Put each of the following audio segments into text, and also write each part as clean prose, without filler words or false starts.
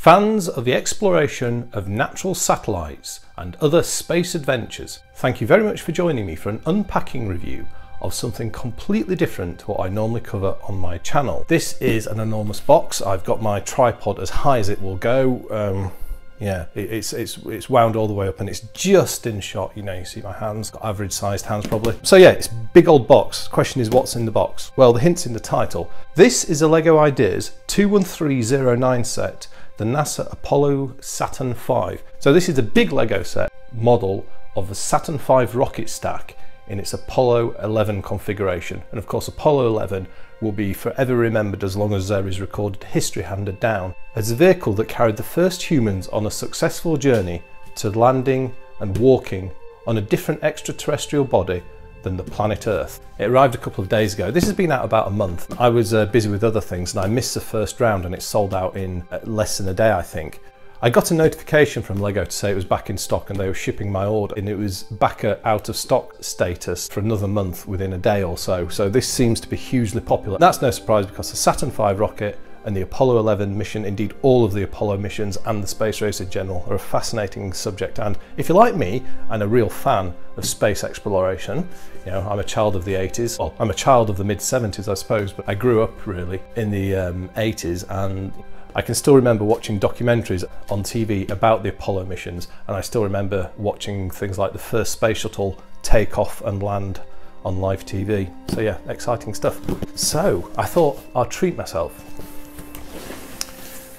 Fans of the exploration of natural satellites and other space adventures, thank you very much for joining me for an unpacking review of something completely different to what I normally cover on my channel. This is an enormous box. I've got my tripod as high as it will go. Yeah, it's wound all the way up and it's just in shot. You know, you see my hands, got average sized hands probably. So yeah, it's a big old box. Question is, what's in the box? Well, the hint's in the title. This is a LEGO Ideas 21309 set, the NASA Apollo Saturn V. So this is a big LEGO set model of the Saturn V rocket stack in its Apollo 11 configuration. And of course, Apollo 11 will be forever remembered as long as there is recorded history handed down, as a vehicle that carried the first humans on a successful journey to landing and walking on a different extraterrestrial body than the planet Earth. It arrived a couple of days ago. This has been out about a month. I was busy with other things and I missed the first round, and it sold out in less than a day, I think. I got a notification from LEGO to say it was back in stock and they were shipping my order, and it was back at out of stock status for another month within a day or so. So this seems to be hugely popular. That's no surprise, because the Saturn V rocket and the Apollo 11 mission, indeed all of the Apollo missions and the space race in general, are a fascinating subject. And if you're like me and a real fan of space exploration, you know, I'm a child of the 80s. Well, I'm a child of the mid 70s, I suppose, but I grew up really in the 80s, and I can still remember watching documentaries on TV about the Apollo missions, and I still remember watching things like the first space shuttle take off and land on live TV. So yeah, exciting stuff. So I thought I'd treat myself.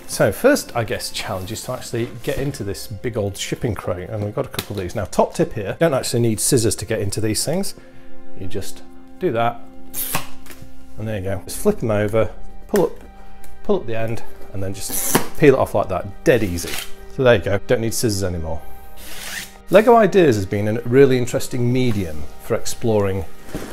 So first, I guess, challenge is to actually get into this big old shipping crate, and we've got a couple of these. Now, top tip here, you don't actually need scissors to get into these things. You just do that, and there you go. Just flip them over, pull up the end, and then just peel it off like that, dead easy. So there you go, don't need scissors anymore. LEGO Ideas has been a really interesting medium for exploring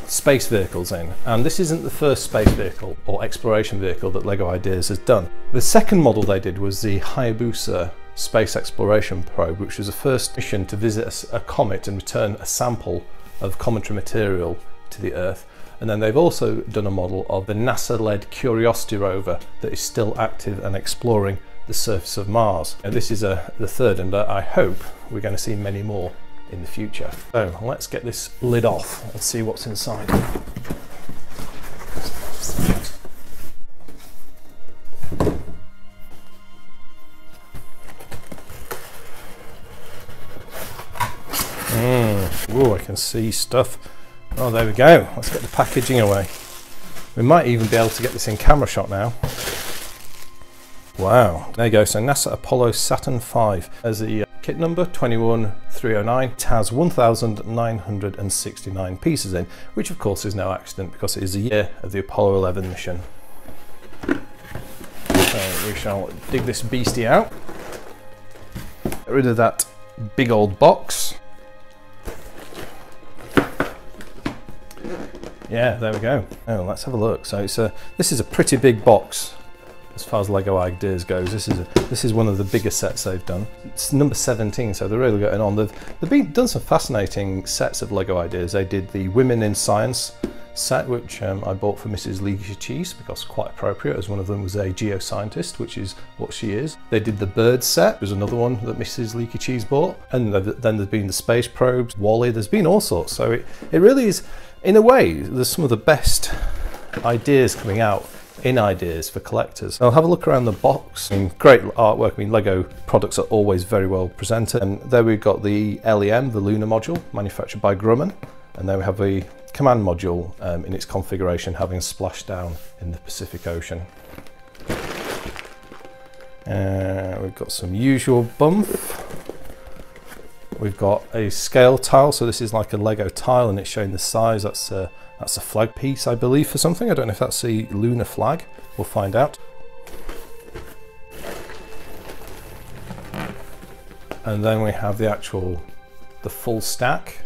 space vehicles in, and this isn't the first space vehicle or exploration vehicle that LEGO Ideas has done. The second model they did was the Hayabusa space exploration probe, which was the first mission to visit a comet and return a sample of cometary material to the Earth. And then they've also done a model of the NASA-led Curiosity rover that is still active and exploring the surface of Mars. And this is the third, and I hope we're going to see many more in the future. So let's get this lid off and see what's inside. Oh, I can see stuff. Oh, there we go. Let's get the packaging away. We might even be able to get this in camera shot now. Wow, there you go. So NASA Apollo Saturn V. There's the kit number 21309. It has 1,969 pieces in, which of course is no accident because it is the year of the Apollo 11 mission. So we shall dig this beastie out. Get rid of that big old box. Yeah, there we go. Oh, let's have a look. So this is a pretty big box as far as LEGO Ideas goes. This is one of the bigger sets they've done. It's number 17, so they're really getting on. They've done some fascinating sets of LEGO Ideas. They did the Women in Science set, which I bought for Mrs. Leakycheese because quite appropriate, as one of them was a geoscientist, which is what she is. They did the bird set, which was another one that Mrs. Leakycheese bought. And then there's been the space probes, Wally, there's been all sorts. So it really is, in a way, there's some of the best ideas coming out in Ideas for collectors. I'll have a look around the box. I mean, great artwork. I mean, LEGO products are always very well presented. And there we've got the LEM, the lunar module, manufactured by Grumman. And then we have the command module in its configuration, having splashed down in the Pacific Ocean. We've got some usual bump. We've got a scale tile, so this is like a LEGO tile and it's showing the size. That's a flag piece, I believe, for something. I don't know if that's the lunar flag. We'll find out. And then we have the full stack,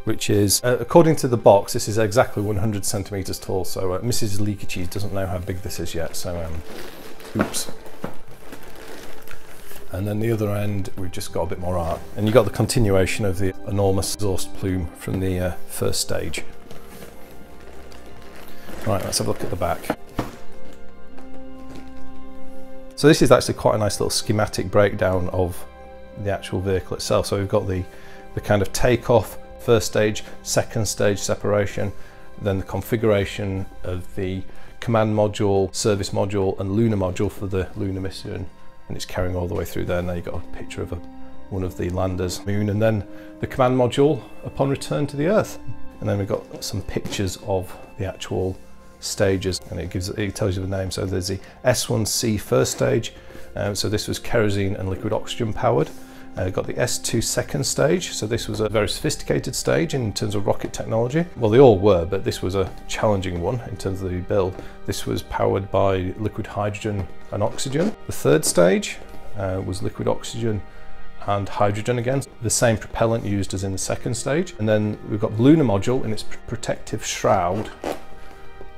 which is, according to the box, this is exactly 100 centimeters tall. So Mrs. Leakycheese doesn't know how big this is yet. So, oops. And then the other end, we've just got a bit more art. And you've got the continuation of the enormous exhaust plume from the first stage. Right, let's have a look at the back. So this is actually quite a nice little schematic breakdown of the actual vehicle itself. So we've got the kind of takeoff, first stage, second stage separation, then the configuration of the command module, service module and lunar module for the lunar mission, and it's carrying all the way through there. And there you've got a picture of one of the landers moon, and then the command module upon return to the Earth. And then we've got some pictures of the actual stages, and it tells you the name. So there's the S1C first stage, so this was kerosene and liquid oxygen powered. Got the S2 second stage, so this was a very sophisticated stage in terms of rocket technology. Well, they all were, but this was a challenging one in terms of the build. This was powered by liquid hydrogen and oxygen. The third stage was liquid oxygen and hydrogen again, the same propellant used as in the second stage. And then we've got the lunar module in its protective shroud.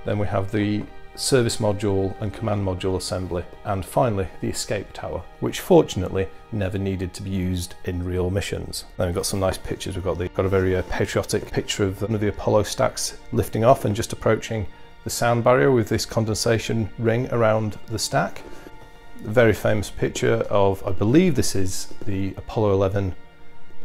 Then we have the service module and command module assembly, and finally the escape tower, which fortunately never needed to be used in real missions. Then we've got some nice pictures. We've got a very patriotic picture of one of the Apollo stacks lifting off and just approaching the sound barrier with this condensation ring around the stack. A very famous picture of, I believe this is the Apollo 11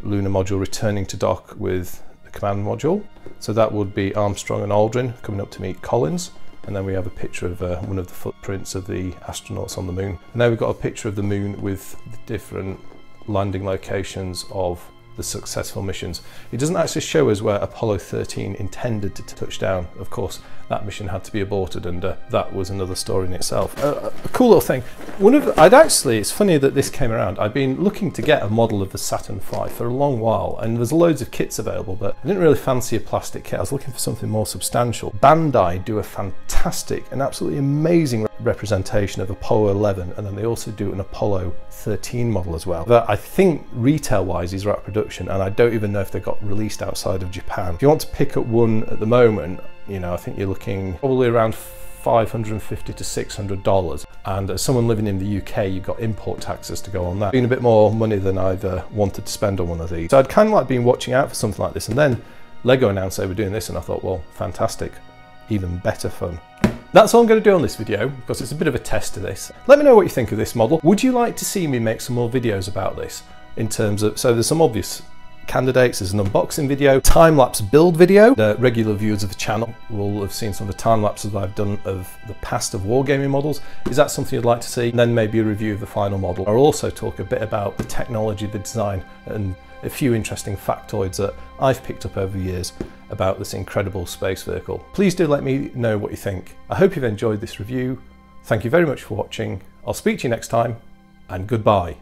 lunar module returning to dock with the command module. So that would be Armstrong and Aldrin coming up to meet Collins. And then we have a picture of one of the footprints of the astronauts on the moon. And now we've got a picture of the moon with the different landing locations of the successful missions. It doesn't actually show us where Apollo 13 intended to touch down. Of course, that mission had to be aborted, and that was another story in itself. A cool little thing. It's funny that this came around. I've been looking to get a model of the Saturn V for a long while, and there's loads of kits available, but I didn't really fancy a plastic kit. I was looking for something more substantial. Bandai do a fantastic and absolutely amazing representation of Apollo 11, and then they also do an Apollo 13 model as well, that I think retail wise is right production, and I don't even know if they got released outside of Japan. If you want to pick up one at the moment, you know, I think you're looking probably around $550 to $600, and as someone living in the UK, you've got import taxes to go on that. Been a bit more money than I've wanted to spend on one of these. So I'd kind of like been watching out for something like this, and then Lego announced they were doing this, and I thought, well, fantastic, even better fun. That's all I'm going to do on this video, because it's a bit of a test of this. Let me know what you think of this model. Would you like to see me make some more videos about this? In terms of, so there's some obvious candidates. There's an unboxing video, time-lapse build video. The regular viewers of the channel will have seen some of the time-lapses I've done of the past of wargaming models. Is that something you'd like to see? And then maybe a review of the final model. I'll also talk a bit about the technology, the design, and a few interesting factoids that I've picked up over the years about this incredible space vehicle. Please do let me know what you think. I hope you've enjoyed this review. Thank you very much for watching. I'll speak to you next time, and goodbye.